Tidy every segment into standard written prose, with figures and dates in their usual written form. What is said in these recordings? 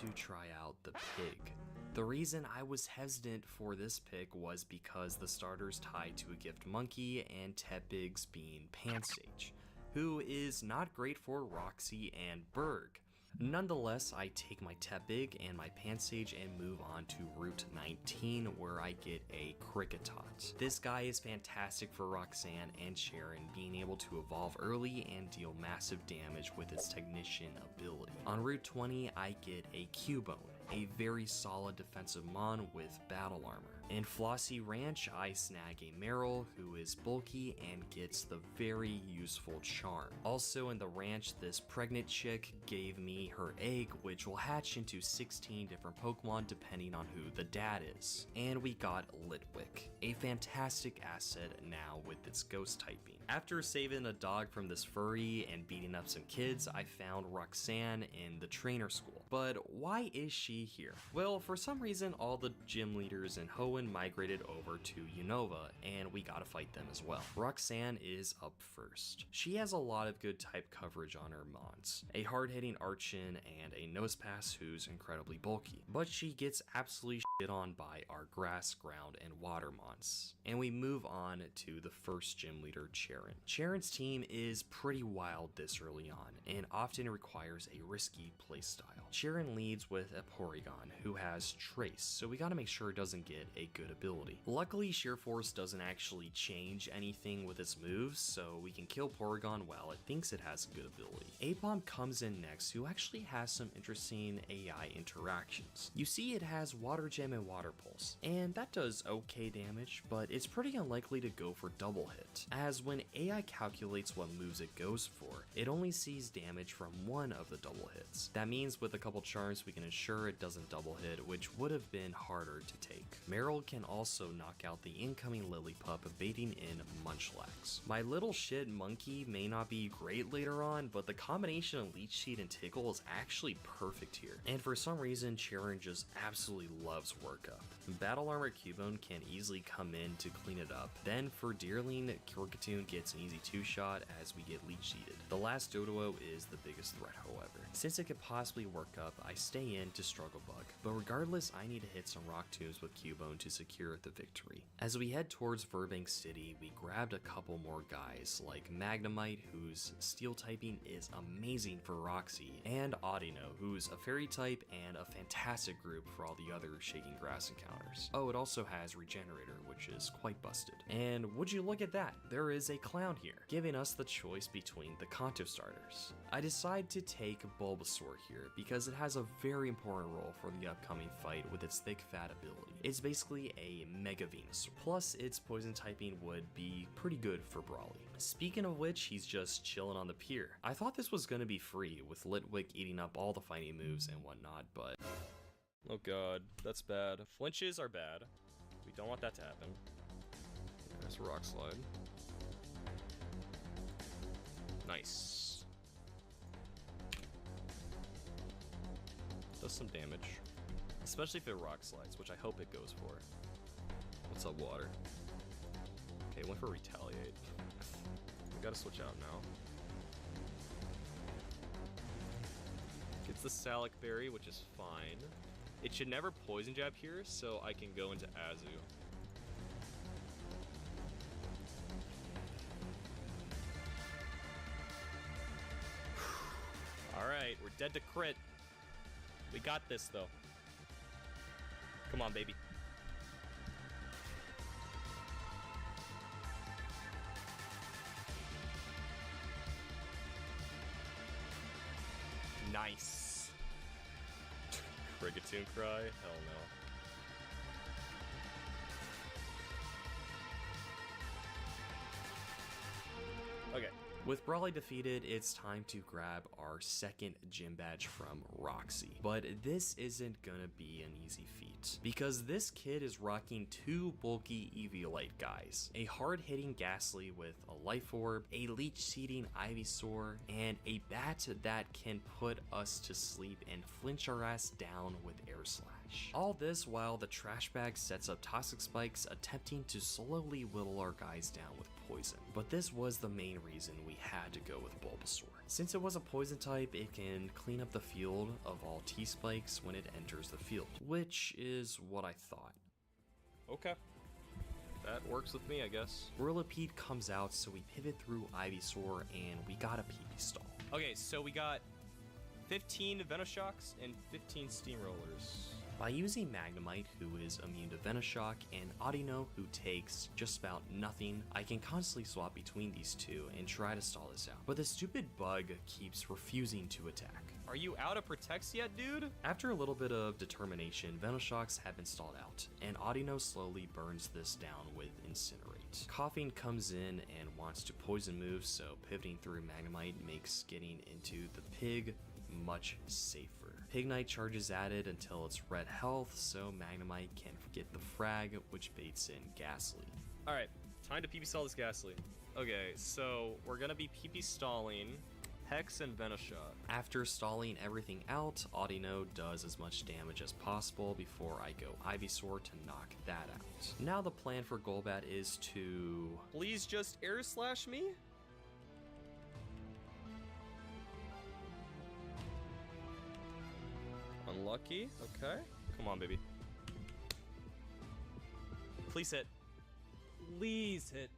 to try out the Pig. The reason I was hesitant for this pick was because the starter's tied to a Gift Monkey and Tepig's being Pansage, who is not great for Roxy and Berg. Nonetheless, I take my Tepig and my Pansage and move on to Route 19, where I get a Kricketot. This guy is fantastic for Roxanne and Cheren, being able to evolve early and deal massive damage with its Technician ability. On Route 20, I get a Cubone, a very solid defensive mon with battle armor. In Flossy Ranch, I snag a Meryl, who is bulky and gets the very useful Charm. Also in the ranch, this pregnant chick gave me her egg, which will hatch into 16 different Pokemon depending on who the dad is. And we got Litwick, a fantastic asset now with its ghost typing. After saving a dog from this furry and beating up some kids, I found Roxanne in the trainer school. But why is she here? Well, for some reason all the gym leaders in Hoenn migrated over to Unova, and we gotta fight them as well. Roxanne is up first. She has a lot of good type coverage on her mons, a hard-hitting Archon and a Nosepass who's incredibly bulky, but she gets absolutely shit on by our grass, ground, and water mons. And we move on to the first gym leader, Cheren. Cheren's team is pretty wild this early on, and often requires a risky playstyle. Cheren leads with a Porygon, who has Trace, so we gotta make sure it doesn't get a good ability. Luckily, Sheer Force doesn't actually change anything with its moves, so we can kill Porygon while it thinks it has a good ability. Aipom comes in next, who actually has some interesting AI interactions. You see it has Water Gem and Water Pulse, and that does okay damage, but it's pretty unlikely to go for double hit, as when AI calculates what moves it goes for, it only sees damage from one of the double hits. That means with a couple charms we can ensure it doesn't double hit, which would have been harder to take. Meryl can also knock out the incoming Lillipup, baiting in Munchlax. My little shit monkey may not be great later on, but the combination of Leech Seed and Tickle is actually perfect here, and for some reason Cheren just absolutely loves Workup. Battle Armor Cubone can easily come in to clean it up. Then for Deerling, Kricketune gets an easy 2-shot as we get Leech Seeded. The last Doduo is the biggest threat, however. Since it could possibly work up, I stay in to Struggle Bug, but regardless I need to hit some Rock Tombs with Cubone to secure the victory. As we head towards Verbank City, we grabbed a couple more guys like Magnemite, whose Steel typing is amazing for Roxy, and Audino, who's a fairy type and a fantastic group for all the other Shaking Grass encounters. Oh, it also has Regenerator, which is quite busted. And would you look at that, there is a clown here, giving us the choice between the Kanto starters. I decide to take Bulbasaur here because it has a very important role for the upcoming fight with its thick fat ability. It's basically a Mega Venusaur, plus its poison typing would be pretty good for Brawly. Speaking of which, he's just chilling on the pier. I thought this was gonna be free, with Litwick eating up all the fighting moves and whatnot, but... Oh god, that's bad. Flinches are bad. We don't want that to happen. There's a Rock Slide. Nice. Does some damage. Especially if it Rock Slides, which I hope it goes for. What's up, Water? Okay, went for Retaliate. We gotta switch out now. Gets the Salic Berry, which is fine. It should never Poison Jab here, so I can go into Azu. Alright, we're dead to crit. We got this, though. Come on, baby. Nice. Kricketune cry? Hell no. Okay. With Brawly defeated, it's time to grab our second gym badge from Roxy. But this isn't gonna be an easy feat, because this kid is rocking two bulky Eviolite guys. A hard-hitting Ghastly with a Life Orb, a leech-seeding Ivysaur, and a bat that can put us to sleep and flinch our ass down with Air Slash. All this while the trash bag sets up Toxic Spikes, attempting to slowly whittle our guys down with poison. But this was the main reason we had to go with Bulbasaur. Since it was a poison type, it can clean up the field of all T-spikes when it enters the field, which is what I thought. Okay. That works with me, I guess. Whirlipede comes out, so we pivot through Ivysaur, and we got a PP stall. Okay, so we got 15 Venoshocks and 15 Steamrollers. By using Magnemite, who is immune to Venoshock, and Audino, who takes just about nothing, I can constantly swap between these two and try to stall this out. But the stupid bug keeps refusing to attack. Are you out of Protects yet, dude? After a little bit of determination, Venoshocks have been stalled out, and Audino slowly burns this down with Incinerate. Coughing comes in and wants to poison move, so pivoting through Magnemite makes getting into the pig much safer. Pignite charges at it until it's red health, so Magnemite can get the frag, which baits in Ghastly. Alright, time to PP stall this Ghastly. Okay, so we're gonna be PP stalling Hex and Venoshock. After stalling everything out, Audino does as much damage as possible before I go Ivysaur to knock that out. Now the plan for Golbat is to... Please just air slash me? Unlucky. Okay. Come on, baby. Please hit. Please hit.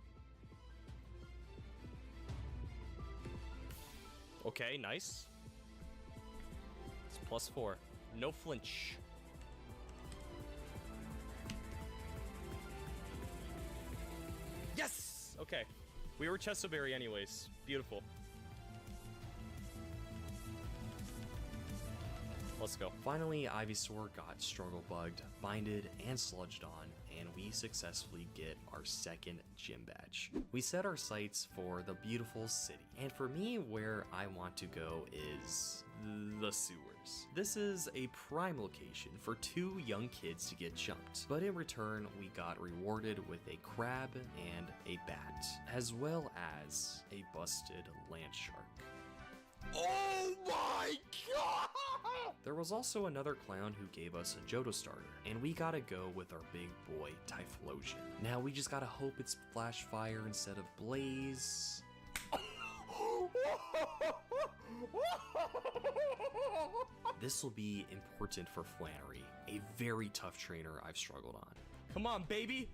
Okay, nice. It's +4. No flinch. Yes! Okay. We were Chestoberry anyways. Beautiful. Let's go. Finally, Ivysaur got Struggle Bugged, Binded, and Sludged on, and we successfully get our second gym badge. We set our sights for the beautiful city, and for me, where I want to go is the sewers. This is a prime location for two young kids to get jumped, but in return, we got rewarded with a crab and a bat, as well as a busted land shark. Oh my god! There was also another clown who gave us a Johto starter, and we gotta go with our big boy, Typhlosion. Now we just gotta hope it's Flash Fire instead of Blaze. This will be important for Flannery, a very tough trainer I've struggled on. Come on, baby!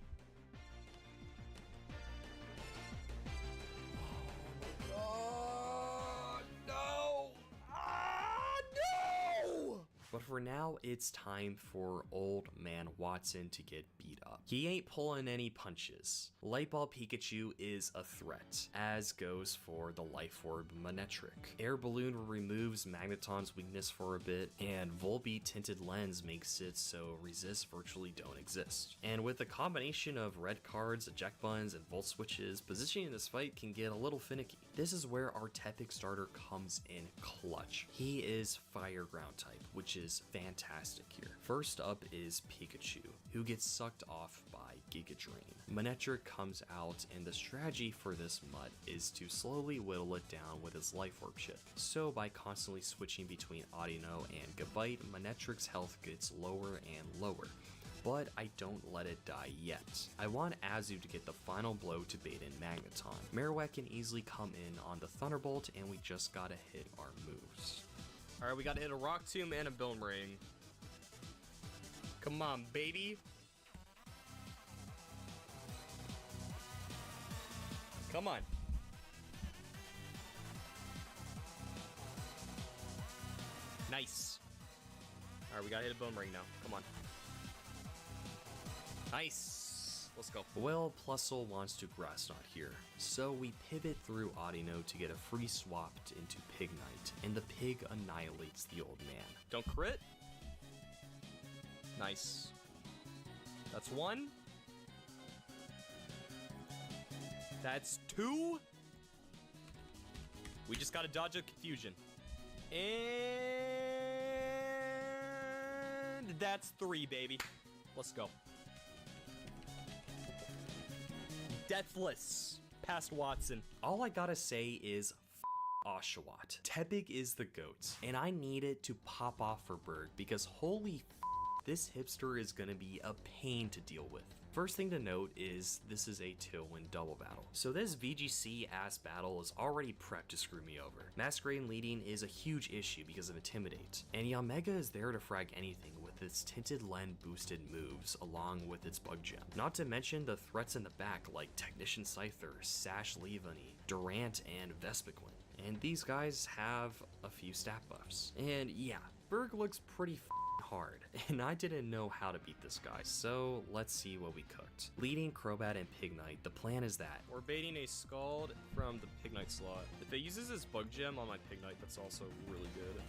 But for now, it's time for old man Watson to get beat up. He ain't pulling any punches. Lightball Pikachu is a threat, as goes for the Life Orb Manectric. Air Balloon removes Magneton's weakness for a bit, and Volbeat Tinted Lens makes it so resists virtually don't exist. And with a combination of red cards, eject buttons, and volt switches, positioning in this fight can get a little finicky. This is where our Tepig starter comes in clutch. He is Fire Ground type, which is fantastic here. First up is Pikachu, who gets sucked off by Giga Drain. Manectric comes out, and the strategy for this mutt is to slowly whittle it down with his Life Orb chip. So by constantly switching between Audino and Gabite, Manectric's health gets lower and lower. But I don't let it die yet. I want Azu to get the final blow to bait in Magneton. Marowak can easily come in on the Thunderbolt, and we just gotta hit our moves. Alright, we gotta hit a Rock Tomb and a Boomerang. Come on, baby. Come on. Nice. Alright, we gotta hit a Boomerang now. Come on. Nice. Let's go. Well, Plusle wants to Grass Knot here, so we pivot through Audino to get a free swap into Pignite, and the pig annihilates the old man. Don't crit. Nice. That's one. That's two. We just gotta dodge a confusion. And that's three, baby. Let's go. Deathless. Past Watson. All I gotta say is Oshawott. Tepig is the GOAT, and I need it to pop off for Berg because holy this hipster is gonna be a pain to deal with. First thing to note is this is a Tailwind double battle. So this VGC ass battle is already prepped to screw me over. Masquerade leading is a huge issue because of Intimidate, and Yanmega is there to frag anything with its Tinted Lens boosted moves along with its bug gem. Not to mention the threats in the back like Technician Scyther, Sash Levani, Durant, and Vespiquen. And these guys have a few stat buffs. And yeah, Berg looks pretty hard, and I didn't know how to beat this guy, so let's see what we cooked. Leading Crobat and Pignite, the plan is that We're baiting a Scald from the Pignite slot. If it uses his bug gem on my Pignite, that's also really good.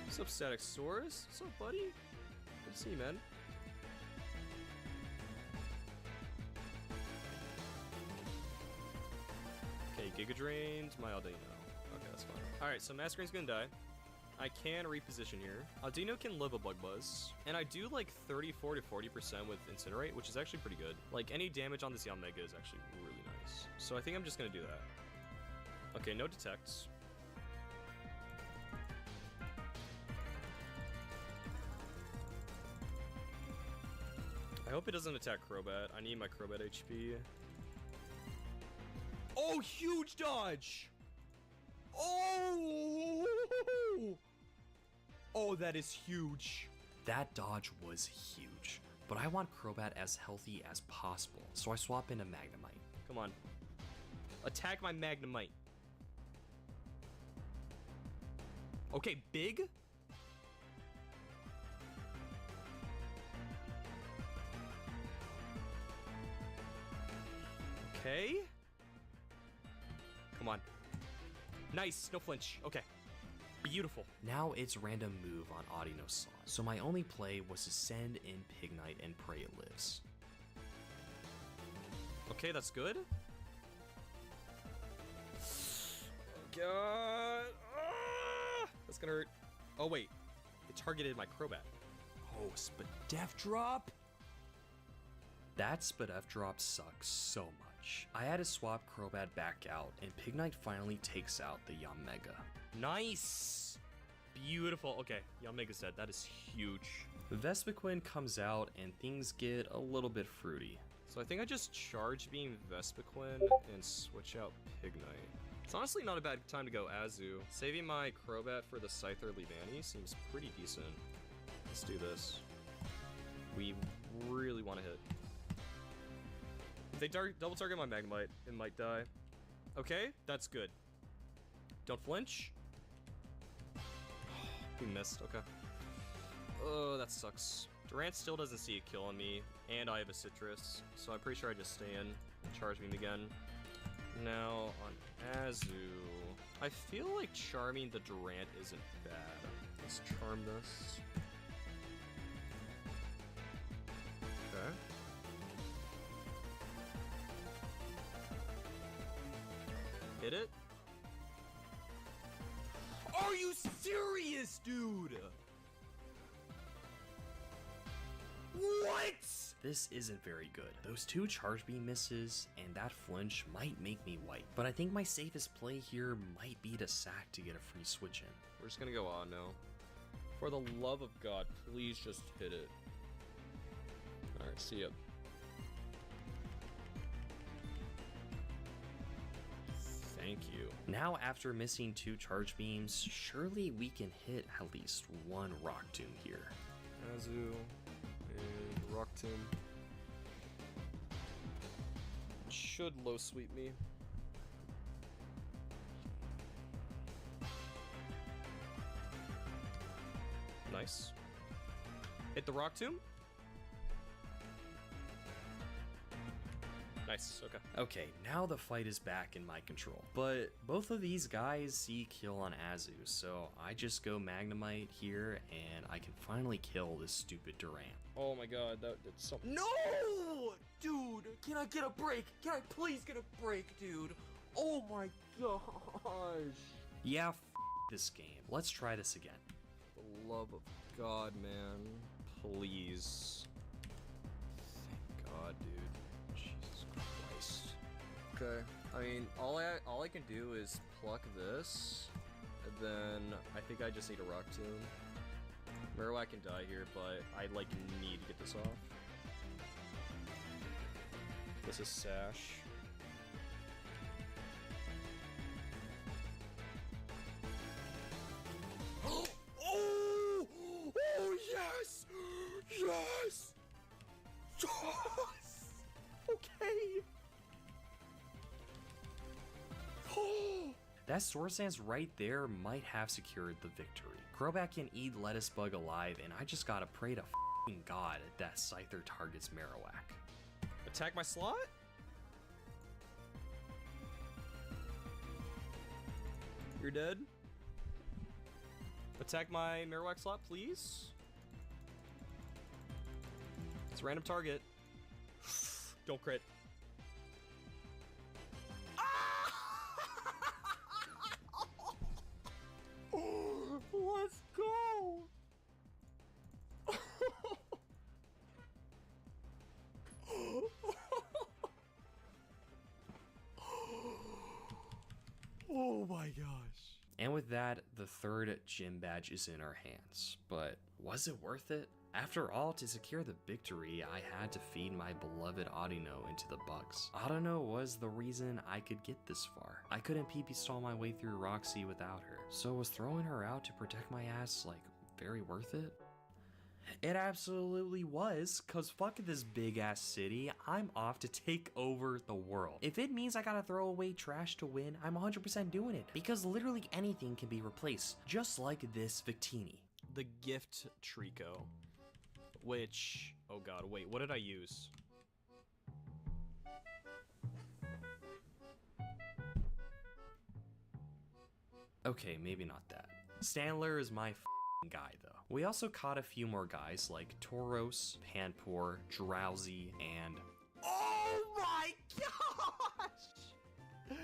What's up, Static Saurus? What's up, buddy? Good to see you, man. Okay, Giga Drained my Aldino. Okay, that's fine. Alright, so Masquerade's gonna die. I can reposition here. Aldino can live a Bug Buzz. And I do like 34 to 40% with Incinerate, which is actually pretty good. Like, any damage on this Yanmega is actually really nice. So I think I'm just gonna do that. Okay, no Detects. I hope it doesn't attack Crobat. I need my Crobat HP. Oh, huge dodge! Oh! Oh, that is huge. that dodge was huge. But I want Crobat as healthy as possible, so I swap into Magnemite. Come on. Attack my Magnemite. Okay, big? Okay. Come on. Nice, no flinch. Okay. Beautiful. Now it's random move on Audino Slot, so my only play was to send in Pignite and pray it lives. Okay, that's good. Oh god. Ah! That's gonna hurt. Oh wait. It targeted my Crobat. Oh, Spadef drop? That Spadef drop sucks so much. I had to swap Crobat back out, and Pignite finally takes out the Yanmega. Nice. Beautiful. Okay, Yanmega's dead. That is huge. Vespiquen comes out, and things get a little bit fruity. So I think I just charge beam Vespiquen and switch out Pignite. It's honestly not a bad time to go Azu. Saving my Crobat for the Scyther Levani seems pretty decent. Let's do this. We really want to hit. If they double target my Magnemite, it might die. Okay, that's good. Don't flinch. We missed, okay. Oh, that sucks. Durant still doesn't see a kill on me, and I have a Citrus, so I'm pretty sure I just stay in and charge beam again. Now, on Azu, I feel like charming the Durant isn't bad. Let's charm this. Okay. Hit it. Are you serious, dude? What? This isn't very good. Those two charge beam misses and that flinch might make me white, but I think my safest play here might be to sack to get a free switch in. We're just gonna go on now. For the love of God, please just hit it. Alright, see ya. Thank you. Now, after missing two charge beams, surely we can hit at least one Rock Tomb here. Azu and Rock Tomb. Should low sweep me. Nice. Hit the Rock Tomb. Nice, okay. Okay, now the fight is back in my control. But both of these guys see kill on Azu, so I just go Magnemite here, and I can finally kill this stupid Durant. Oh my god, that did something. No! Dude, can I get a break? Can I please get a break, dude? Oh my gosh. Yeah, this game. Let's try this again. For the love of God, man. Please. Okay. I mean, all I can do is pluck this, and then I think I just need a Rock Tomb. Marowak can die here, but I like need to get this off. This is Sash. Oh! Oh yes! Yes! Yes! Okay. That Swords Dance right there might have secured the victory. Crobat can eat Lettuce Bug alive, and I just gotta pray to f***ing God that Scyther targets Marowak. Attack my slot? You're dead? Attack my Marowak slot, please? It's a random target. Don't crit. Let's go! Oh my gosh. And with that, the third gym badge is in our hands. But was it worth it? After all, to secure the victory, I had to feed my beloved Audino into the bugs. Audino was the reason I could get this far. I couldn't PP stall my way through Roxy without her. So was throwing her out to protect my ass, like, very worth it? It absolutely was, cause fuck this big ass city, I'm off to take over the world. If it means I gotta throw away trash to win, I'm 100% doing it, because literally anything can be replaced, just like this Victini. The Gift Trico. Which, oh god, wait, what did I use? Okay, maybe not that. Stantler is my guy though. We also caught a few more guys like Tauros, Panpour, Drowsy, and oh my gosh!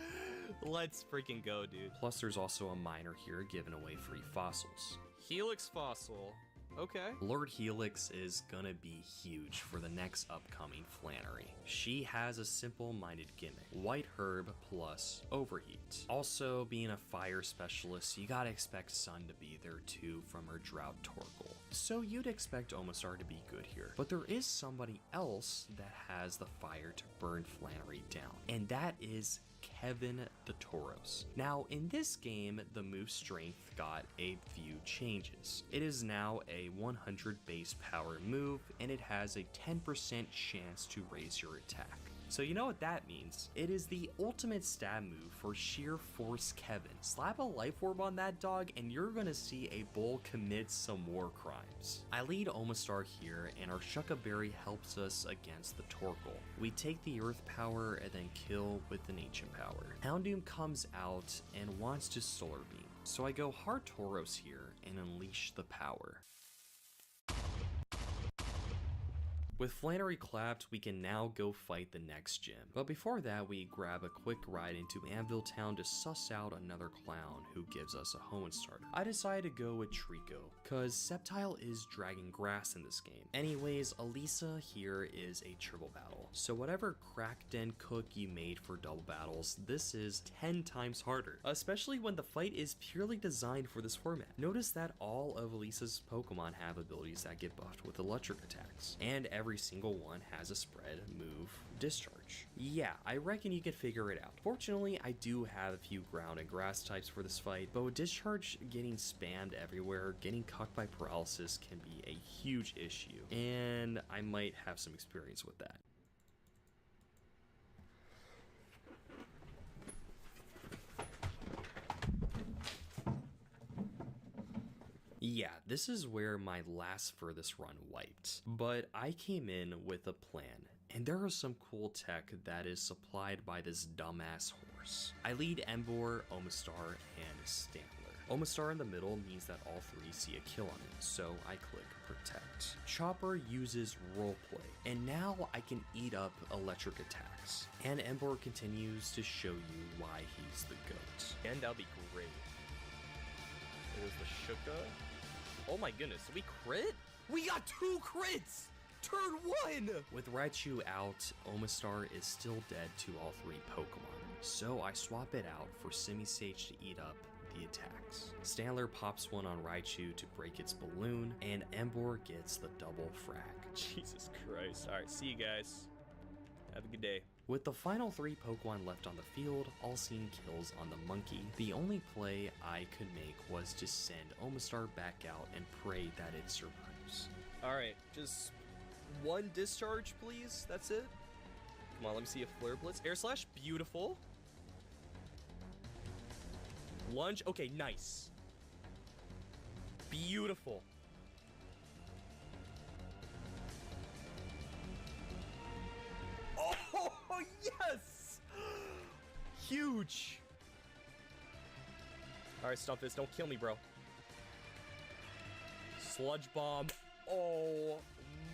Let's freaking go, dude. plus there's also a miner here giving away free fossils. Helix Fossil. Okay. Lord Helix is gonna be huge for the next upcoming Flannery. She has a simple-minded gimmick, White Herb plus Overheat. Also, being a fire specialist, you gotta expect Sun to be there too from her Drought Torkoal. So you'd expect Omastar to be good here. But there is somebody else that has the fire to burn Flannery down, and that is Kevin the Tauros. Now, in this game, the move strength got a few changes. It is now a 100 base power move, and it has a 10% chance to raise your attack. So you know what that means. It is the ultimate stab move for sheer force Kevin. Slap a life orb on that dog and you're gonna see a bull commit some war crimes. I lead Omastar here and our Shucka Berry helps us against the Torkoal. We take the earth power and then kill with an ancient power. Houndoom comes out and wants to solar beam. So I go hard Tauros here and unleash the power. With Flannery clapped, we can now go fight the next gym. But before that, we grab a quick ride into Anvil Town to suss out another clown who gives us a Hoenn starter. I decided to go with Trico, cause Sceptile is dragging grass in this game. Anyways, Elisa here is a triple battle. So whatever crack den cook you made for double battles, this is 10 times harder. Especially when the fight is purely designed for this format. Notice that all of Elisa's Pokemon have abilities that get buffed with electric attacks. And every single one has a spread, move, discharge. Yeah, I reckon you can figure it out. Fortunately, I do have a few ground and grass types for this fight, but with discharge getting spammed everywhere, getting cucked by paralysis can be a huge issue, and I might have some experience with that. Yeah, this is where my last furthest run wiped, but I came in with a plan, and there is some cool tech that is supplied by this dumbass horse. I lead Emboar, Omastar, and Stantler. Omastar in the middle means that all three see a kill on it, so I click Protect. Chopper uses Roleplay, and now I can eat up electric attacks. And Emboar continues to show you why he's the GOAT. And that'll be great. There's the Shuka. Oh my goodness, did we crit? We got 2 crits! Turn 1! With Raichu out, Omastar is still dead to all 3 Pokemon, so I swap it out for Simisage to eat up the attacks. Stanler pops one on Raichu to break its balloon, and Emboar gets the double frag. Jesus Christ. Alright, see you guys. Have a good day. With the final 3 Pokemon left on the field, all seen kills on the monkey, the only play I could make was to send Omastar back out and pray that it survives. Alright, just 1 discharge, please. That's it. Come on, let me see a Flare Blitz. Air Slash, beautiful. Lunge, okay, nice. Beautiful. Oh, yes! Huge. Alright, Stunfisk, don't kill me, bro. Sludge Bomb. Oh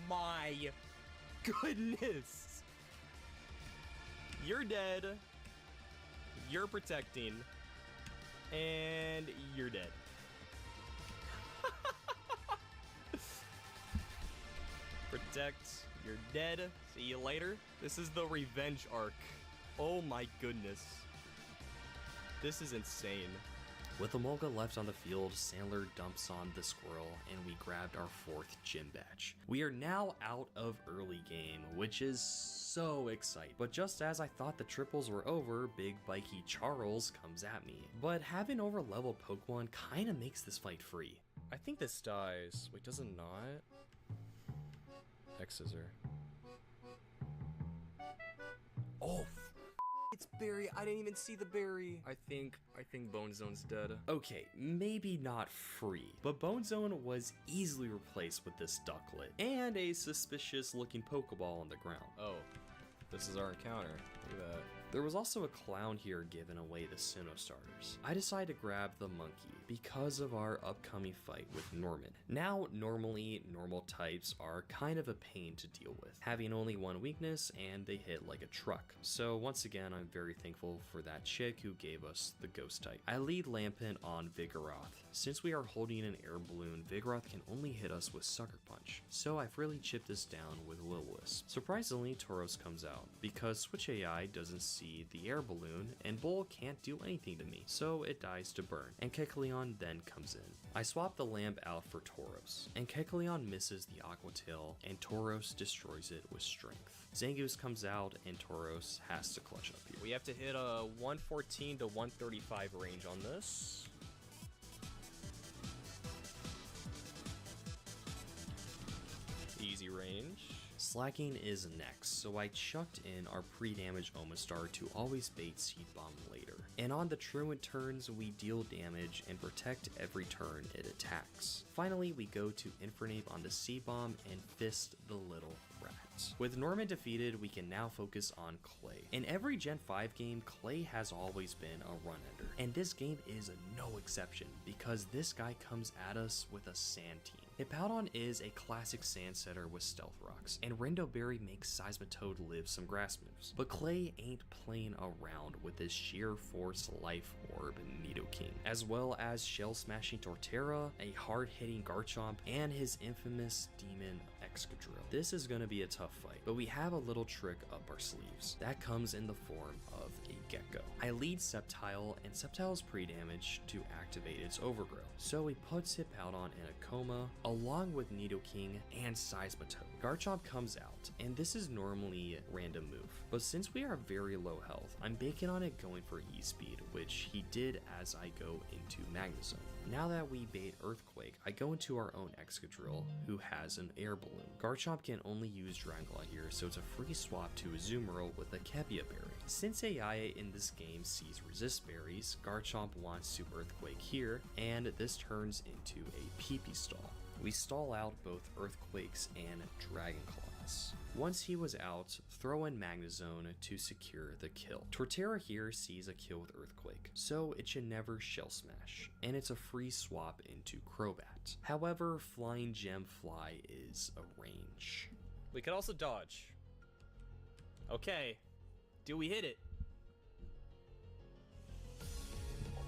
my goodness. You're dead. You're protecting. And you're dead. Protect. You're dead. See you later. This is the revenge arc. Oh my goodness. This is insane. With Emolga left on the field, Sandler dumps on the squirrel, and we grabbed our 4th gym badge. We are now out of early game, which is so exciting. But just as I thought the triples were over, Big Bikey Charles comes at me. But having over-leveled Pokemon kinda makes this fight free. I think this dies. Wait, does it not? X-Scissor. Oh, it's berry. I didn't even see the berry. I think Bone Zone's dead. Okay, maybe not free, but Bone Zone was easily replaced with this Ducklet and a suspicious looking Pokeball on the ground. Oh, this is our encounter. Look at that. There was also a clown here giving away the Sinnoh starters. I decided to grab the monkey because of our upcoming fight with Norman. Now, normally, normal types are kind of a pain to deal with, having only 1 weakness and they hit like a truck. So once again, I'm very thankful for that chick who gave us the ghost type. I lead Lampent on Vigoroth. Since we are holding an air balloon, Vigoroth can only hit us with Sucker Punch, so I've really chipped this down with Will-O-Wisp. Surprisingly, Tauros comes out, because Switch AI doesn't see the air balloon, and Bull can't do anything to me, so it dies to burn, and Kecleon then comes in. I swap the lamp out for Tauros, and Kecleon misses the Aqua Tail, and Tauros destroys it with strength. Zangoose comes out, and Tauros has to clutch up here. We have to hit a 114 to 135 range on this. Easy range. Slacking is next, so I chucked in our pre-damage Omastar to always bait Seed Bomb later. And on the truant turns, we deal damage and protect every turn it attacks. Finally, we go to Infernape on the Seed Bomb and fist the little rat. With Norman defeated, we can now focus on Clay. In every Gen 5 game, Clay has always been a run-ender, and this game is no exception because this guy comes at us with a Sand Team. Hippowdon is a classic sand setter with stealth rocks, and Rindoberry makes Seismitoad live some grass moves. But Clay ain't playing around with his sheer force life orb Nidoking, as well as shell smashing Torterra, a hard hitting Garchomp, and his infamous demon Excadrill. This is gonna be a tough fight, but we have a little trick up our sleeves. That comes in the form of a Gecko. I lead Sceptile, and Sceptile's pre-damage to activate its Overgrow. So he puts Hippowdon in a coma, along with Nidoking and Seismitoad. Garchomp comes out, and this is normally a random move, but since we are very low health, I'm banking on it going for E-Speed, which he did as I go into Magnezone. Now that we bait Earthquake, I go into our own Excadrill, who has an air balloon. Garchomp can only use Drangula here, so it's a free swap to Azumarill with a Kepia Berry. Since AI in this game sees resist berries, Garchomp wants to Earthquake here, and this turns into a PP stall. We stall out both Earthquakes and Dragon Claws. Once he was out, throw in Magnezone to secure the kill. Torterra here sees a kill with Earthquake, so it should never Shell Smash, and it's a free swap into Crobat. However, Flying Gem Fly is a range. We could also dodge. Okay, do we hit it?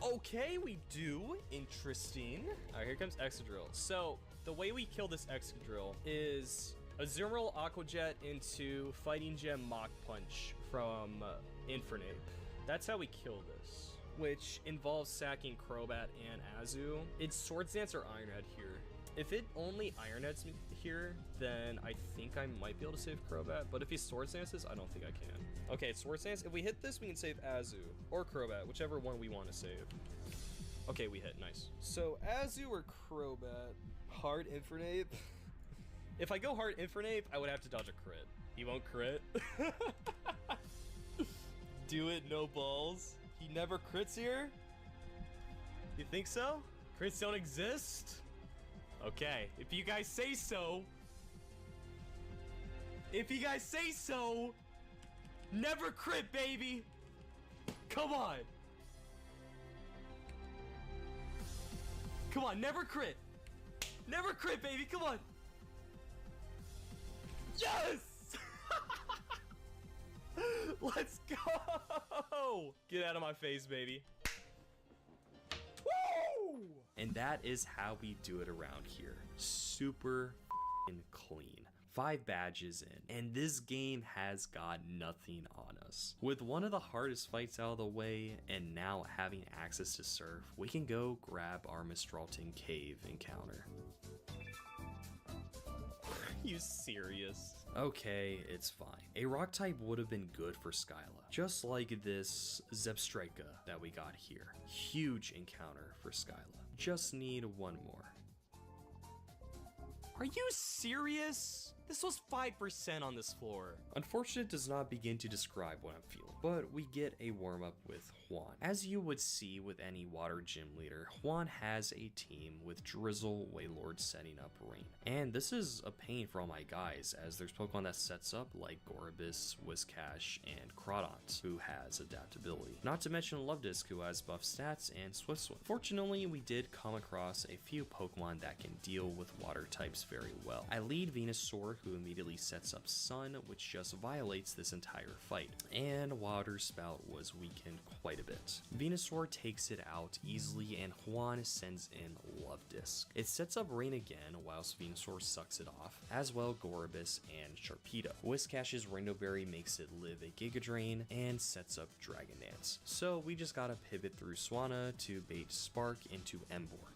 Okay, we do. Interesting. All right, here comes Excadrill. So the way we kill this Excadrill is Azumarill Aqua Jet into Fighting Gem Mach Punch from Infernape. That's how we kill this, which involves sacking Crobat and Azu. It's Swords Dance or Iron Head here. If it only Iron Heads me here, then I think I might be able to save Crobat, but if he Swords Dances, I don't think I can. Okay, it's Swords Dance. If we hit this, we can save Azu or Crobat, whichever one we want to save. Okay, we hit, nice. So Azu or Crobat, hard Infernape. If I go hard Infernape, I would have to dodge a crit. He won't crit. Do it, no balls. He never crits here? You think so? Crits don't exist? Okay, if you guys say so. If you guys say so. Never crit, baby. Come on. Come on, never crit. Never crit, baby, come on. Yes! Let's go! Get out of my face, baby. Woo! And that is how we do it around here. Super f***ing clean. 5 badges in, and this game has got nothing on us. With one of the hardest fights out of the way, and now having access to Surf, we can go grab our Mistralton Cave encounter. You serious? Okay, it's fine. A rock type would have been good for Skyla, just like this Zebstrika that we got here. Huge encounter for Skyla. Just need one more. Are you serious? This was 5% on this floor. Unfortunate does not begin to describe what I'm feeling, but we get a warm-up with Juan. As you would see with any water gym leader, Juan has a team with Drizzle, Wailord setting up Rain. And this is a pain for all my guys, as there's Pokemon that sets up like Gorobis, Whiscash, and Crawdont, who has adaptability. Not to mention Luvdisc, who has buff stats, and Swift Swim. Fortunately, we did come across a few Pokemon that can deal with water types very well. I lead Venusaur, who immediately sets up Sun, which just violates this entire fight, and Water Spout was weakened quite a bit. Venusaur takes it out easily, and Juan sends in Luvdisc. It sets up Rain again, whilst Venusaur sucks it off, as well Gorobis and Sharpedo. Whiscash's Rainbow Berry makes it live a Giga Drain, and sets up Dragon Dance. So we just gotta pivot through Swanna to bait Spark into Emboar.